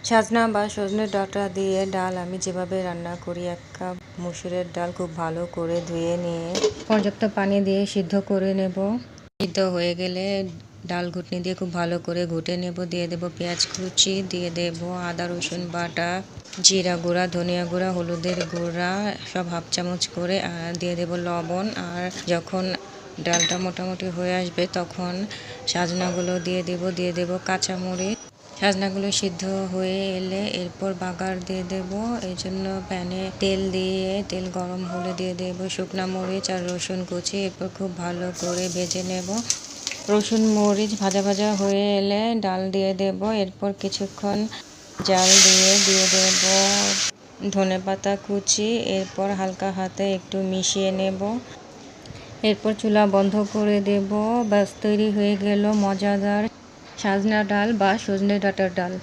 সাজনা বা সজনে ডাঁটা দিয়ে ডাল আমি যেভাবে রান্না করি, 1 কাপ মসুরের ডাল খুব ভালো করে ধুয়ে নিয়ে পর্যাপ্ত পানি দিয়ে সিদ্ধ করে নেব। সিদ্ধ হয়ে গেলে ডাল ঘুটনি দিয়ে খুব ভালো করে ঘুটে নেব। দিয়ে দেব পেঁয়াজ কুচি, দিয়ে দেব আদা রসুন বাটা, জিরা গুঁড়া, ধনিয়া গুঁড়া, হলুদের গুঁড়া সব হাফ চামচ করে, আর দিয়ে দেব লবণ। আর যখন ডালটা মোটামুটি হয়ে আসবে তখন সাজনাগুলো দিয়ে দেব কাঁচামরিচ। সাজনাগুলো সিদ্ধ হয়ে এলে এরপর বাগার দিয়ে দেব। এই জন্য প্যানে তেল গরম হলে দিয়ে দেব শুকনো মরিচ আর রসুন কুচি। এরপর খুব ভালো করে ভেজে নেব। রসুন মরিচ ভাজা ভাজা হয়ে এলে ডাল দিয়ে দেব। এরপর কিছুক্ষণ জাল দিয়ে দেব ধনেপাতা কুচি। এরপর হালকা হাতে একটু মিশিয়ে নেব। এরপর চুলা বন্ধ করে দেব। ব্যাস তৈরি হয়ে গেল মজাদার সাজনা ডাল বা সজনে ডাঁটার ডাল।